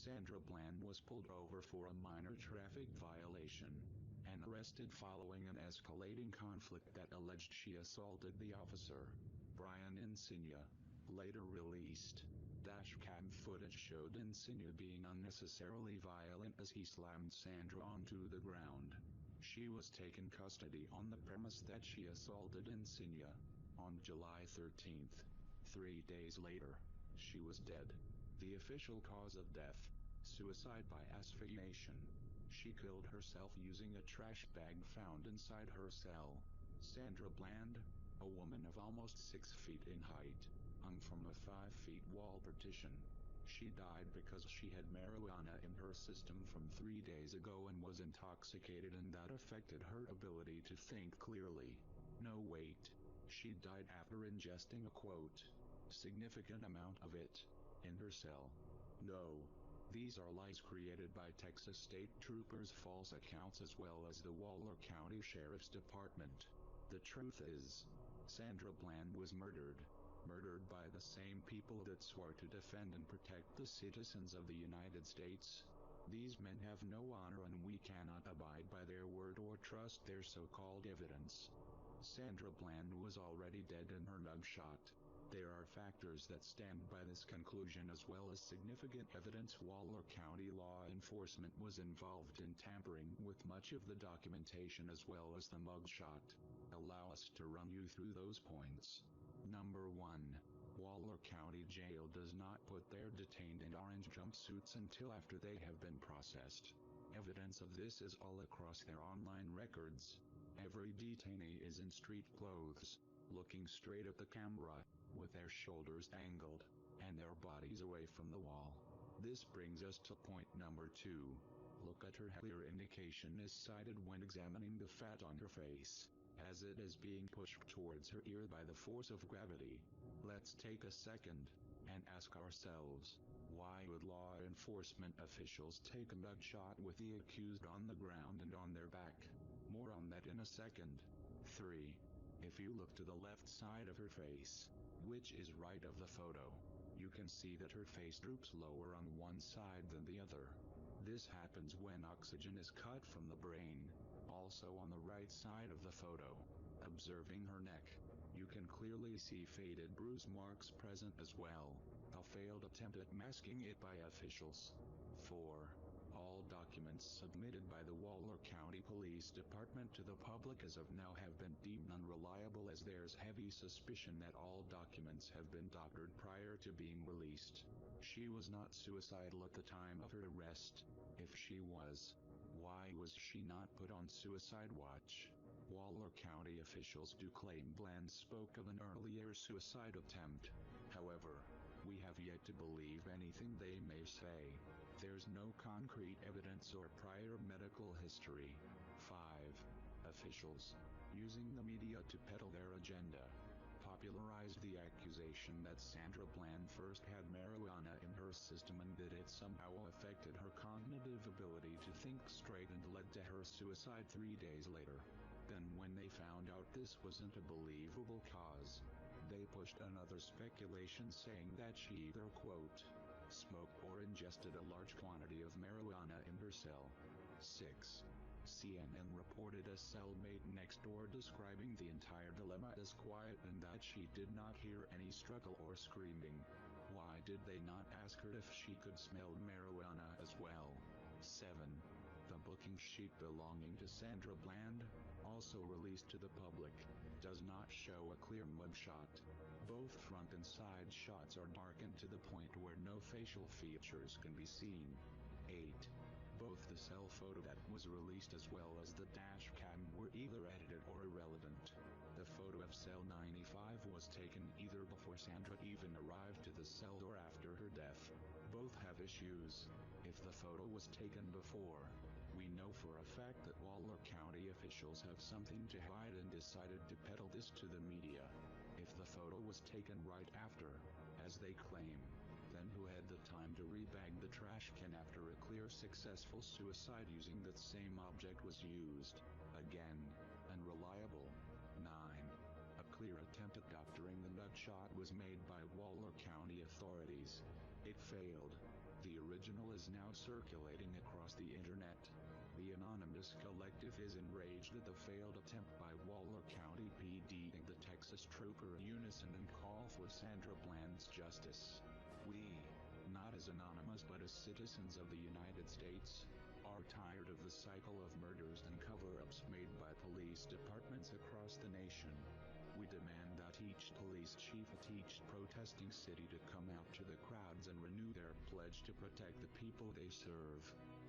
Sandra Bland was pulled over for a minor traffic violation and arrested following an escalating conflict that alleged she assaulted the officer. Brian Insignia, later released. Dashcam footage showed Insignia being unnecessarily violent as he slammed Sandra onto the ground. She was taken custody on the premise that she assaulted Insignia. On July 13, 3 days later, she was dead. The official cause of death: suicide by asphyxiation. She killed herself using a trash bag found inside her cell. Sandra Bland, a woman of almost 6 feet in height, hung from a 5-foot wall partition. She died because she had marijuana in her system from 3 days ago and was intoxicated, and that affected her ability to think clearly. No, wait. She died after ingesting a significant amount of it in her cell. No. These are lies created by Texas State Troopers' false accounts as well as the Waller County Sheriff's Department. The truth is, Sandra Bland was murdered by the same people that swore to defend and protect the citizens of the United States. These men have no honor, and we cannot abide by their word or trust their so-called evidence. Sandra Bland was already dead in her mugshot. There are factors that stand by this conclusion as well as significant evidence. Waller County law enforcement was involved in tampering with much of the documentation as well as the mugshot. Allow us to run you through those points. Number 1. Waller County Jail does not put their detained in orange jumpsuits until after they have been processed. Evidence of this is all across their online records. Every detainee is in street clothes, looking straight at the camera, with their shoulders angled, and their bodies away from the wall. This brings us to point number 2. Look at her hair. Clear indication is cited when examining the fat on her face, as it is being pushed towards her ear by the force of gravity. Let's take a second and ask ourselves, why would law enforcement officials take a mugshot with the accused on the ground and on their back? More on that in a second. 3. If you look to the left side of her face, which is right of the photo, you can see that her face droops lower on one side than the other. This happens when oxygen is cut from the brain. Also on the right side of the photo, observing her neck, you can clearly see faded bruise marks present as well, a failed attempt at masking it by officials. 4. All documents submitted by the Waller County Police Department to the public as of now have been deemed unreliable, as there's heavy suspicion that all documents have been doctored prior to being released. She was not suicidal at the time of her arrest. If she was, why was she not put on suicide watch? Waller County officials do claim Bland spoke of an earlier suicide attempt. However, we have yet to believe anything they may say. There's no concrete evidence or prior medical history. 5. Officials, using the media to peddle their agenda, popularized the accusation that Sandra Bland first had marijuana in her system and that it somehow affected her cognitive ability to think straight and led to her suicide 3 days later. Then when they found out this wasn't a believable cause, they pushed another speculation saying that she either, smoked or ingested a large quantity of marijuana in her cell. 6. CNN reported a cellmate next door describing the entire dilemma as quiet and that she did not hear any struggle or screaming. Why did they not ask her if she could smell marijuana as well? 7. The booking sheet belonging to Sandra Bland, also released to the public, does not show a clear mugshot. Both front and side shots are darkened to the point where no facial features can be seen. 8. Both the cell photo that was released as well as the dash cam were either edited or irrelevant. The photo of cell 95 was taken either before Sandra even arrived to the cell or after her death. Both have issues. If the photo was taken before, we know for a fact that Waller County officials have something to hide and decided to peddle this to the media. If the photo was taken right after, as they claim, then who had the time to rebag the trash can after a clear successful suicide using that same object was used? Again, unreliable. 9. A clear attempt at doctoring the mugshot was made by Waller County authorities. It failed. The original is now circulating across the internet. The anonymous collective is enraged at the failed attempt by Waller County PD and the Texas Trooper in unison and call for Sandra Bland's justice. We, not as anonymous but as citizens of the United States, are tired of the cycle of murders and cover-ups made by police departments across the nation. We demand that each police chief at each protesting city to come out to the crowds and renew their pledge to protect the people they serve.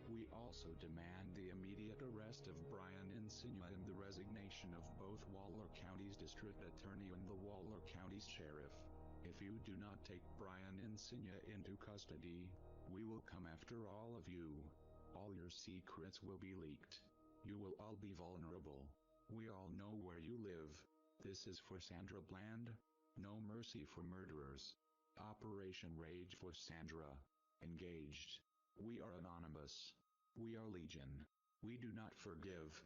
We also demand the immediate arrest of Brian Insigne and the resignation of both Waller County's district attorney and the Waller County's sheriff. If you do not take Brian Insigne into custody, we will come after all of you. All your secrets will be leaked. You will all be vulnerable. We all know where you live. This is for Sandra Bland. No mercy for murderers. Operation Rage for Sandra. Engaged. We are anonymous. We are legion. We do not forgive.